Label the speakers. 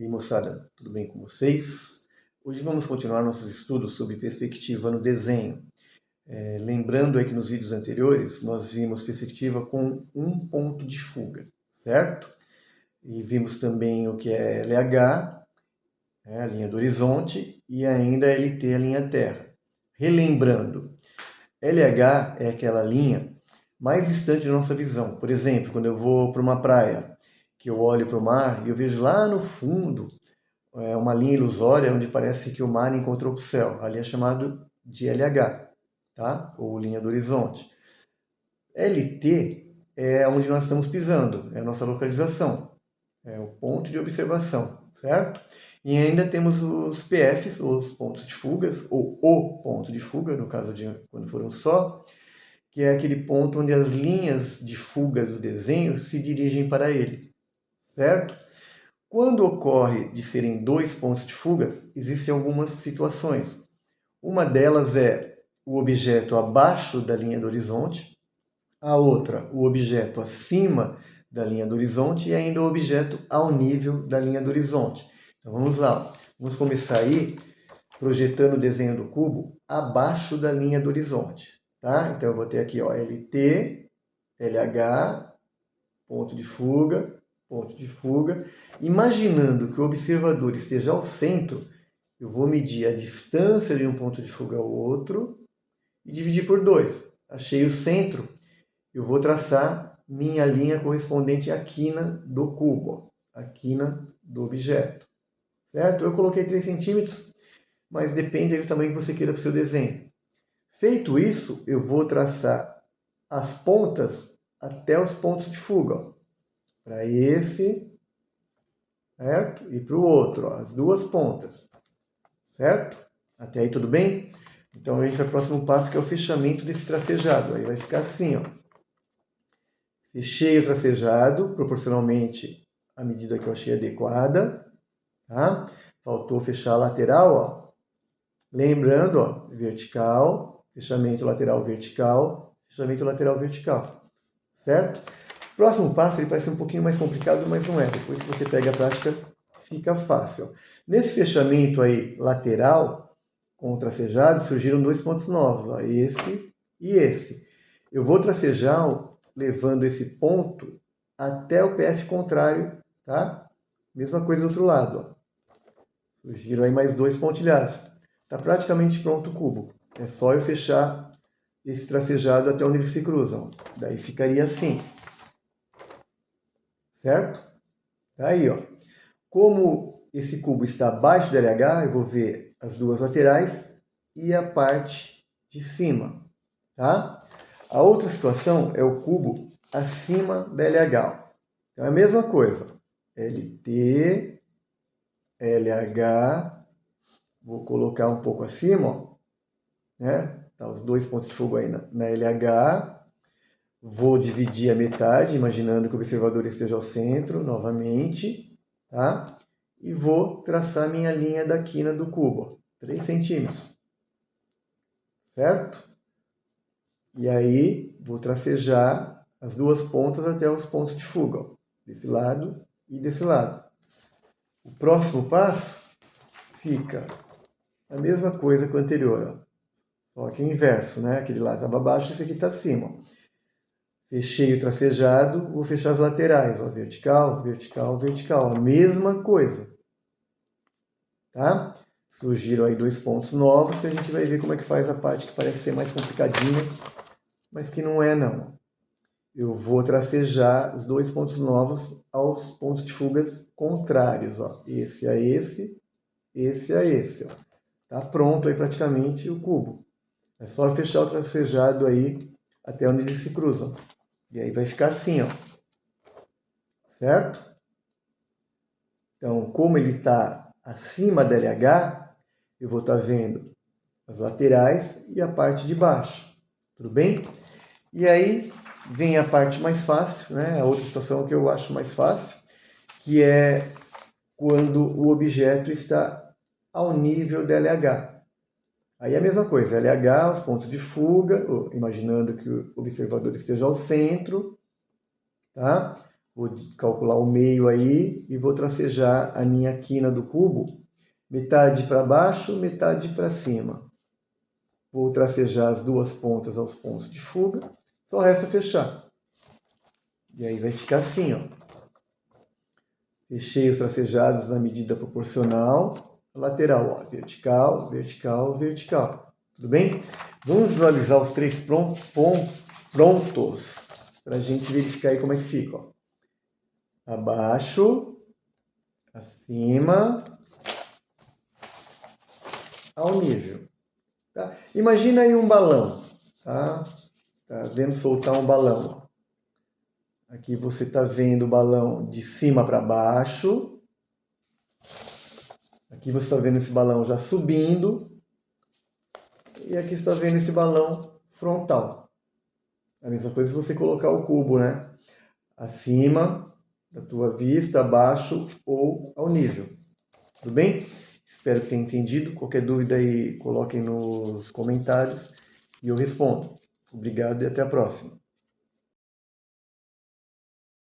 Speaker 1: E aí, moçada, tudo bem com vocês? Hoje vamos continuar nossos estudos sobre perspectiva no desenho. Lembrando aí que nos vídeos anteriores nós vimos perspectiva com um ponto de fuga, certo? E vimos também o que é LH, a linha do horizonte, e ainda LT, a linha terra. Relembrando, LH é aquela linha mais distante da nossa visão. Por exemplo, quando eu vou para uma praia, que eu olho para o mar e eu vejo lá no fundo uma linha ilusória onde parece que o mar encontrou com o céu. Ali é chamado de LH, tá? Ou linha do horizonte. LT é onde nós estamos pisando, é a nossa localização, é o ponto de observação, certo? E ainda temos os PFs, os pontos de fugas, ou o ponto de fuga, no caso de quando for um só, que é aquele ponto onde as linhas de fuga do desenho se dirigem para ele, certo? Quando ocorre de serem dois pontos de fuga, existem algumas situações. Uma delas é o objeto abaixo da linha do horizonte, a outra, o objeto acima da linha do horizonte e ainda o objeto ao nível da linha do horizonte. Então vamos lá, vamos começar aí projetando o desenho do cubo abaixo da linha do horizonte, tá? Então eu vou ter aqui, ó, LT, LH, ponto de fuga. Imaginando que o observador esteja ao centro, eu vou medir a distância de um ponto de fuga ao outro e dividir por 2. Achei o centro, eu vou traçar minha linha correspondente à quina do cubo, a quina do objeto. Certo? Eu coloquei 3 centímetros, mas depende do tamanho que você queira para o seu desenho. Feito isso, eu vou traçar as pontas até os pontos de fuga. Para esse, certo? E para o outro, ó, as duas pontas, certo? Até aí tudo bem? Então a gente vai para o próximo passo, que é o fechamento desse tracejado. Aí vai ficar assim, ó. Fechei o tracejado proporcionalmente à medida que eu achei adequada, tá? Faltou fechar a lateral, ó. Lembrando, ó, vertical, fechamento lateral vertical, fechamento lateral vertical, certo? Próximo passo, ele parece um pouquinho mais complicado, mas não é. Depois que você pega a prática, fica fácil. Ó. Nesse fechamento aí lateral, com o tracejado, surgiram 2 pontos novos, ó, esse e esse. Eu vou tracejar levando esse ponto até o PF contrário, tá? Mesma coisa do outro lado, ó. Surgiram aí mais 2 pontilhados. Está praticamente pronto o cubo. É só eu fechar esse tracejado até onde eles se cruzam. Daí ficaria assim. Certo? Aí, ó. Como esse cubo está abaixo do LH, eu vou ver as duas laterais e a parte de cima, tá? A outra situação é o cubo acima da LH. Então é a mesma coisa. LT, LH, vou colocar um pouco acima, ó, né? Tá os 2 pontos de fuga aí na LH. Vou dividir a metade, imaginando que o observador esteja ao centro, novamente, tá? E vou traçar minha linha da quina do cubo, 3 centímetros, certo? E aí, vou tracejar as duas pontas até os pontos de fuga, ó, desse lado e desse lado. O próximo passo fica a mesma coisa que o anterior, ó. Só que o inverso, né? Aquele lá estava abaixo, esse aqui está acima, ó. Fechei o tracejado, vou fechar as laterais, ó, vertical, vertical, vertical, a mesma coisa, tá? Surgiram aí 2 pontos novos que a gente vai ver como é que faz a parte que parece ser mais complicadinha, mas que não é não. Eu vou tracejar os 2 pontos novos aos pontos de fugas contrários, ó, esse a esse, esse a esse, ó. Tá pronto aí praticamente o cubo. É só fechar o tracejado aí até onde eles se cruzam. E aí vai ficar assim, ó. Certo? Então, como ele está acima da LH, eu vou estar vendo as laterais e a parte de baixo. Tudo bem? E aí vem a parte mais fácil, né? A outra situação que eu acho mais fácil, que é quando o objeto está ao nível da LH. Aí é a mesma coisa, LH, os pontos de fuga, imaginando que o observador esteja ao centro, tá? Vou calcular o meio aí e vou tracejar a minha quina do cubo, metade para baixo, metade para cima. Vou tracejar as duas pontas aos pontos de fuga, só resta fechar. E aí vai ficar assim, ó. Fechei os tracejados na medida proporcional, lateral, ó, vertical, vertical, vertical. Tudo bem? Vamos visualizar os 3 prontos para a gente verificar aí como é que fica, ó. Abaixo, acima, ao nível. Tá? Imagina aí um balão, tá? Tá vendo soltar um balão. Aqui você está vendo o balão de cima para baixo. Aqui você está vendo esse balão já subindo. E aqui você está vendo esse balão frontal. A mesma coisa se você colocar o cubo, né? Acima da tua vista, abaixo ou ao nível. Tudo bem? Espero que tenha entendido. Qualquer dúvida aí, coloquem nos comentários e eu respondo. Obrigado e até a próxima.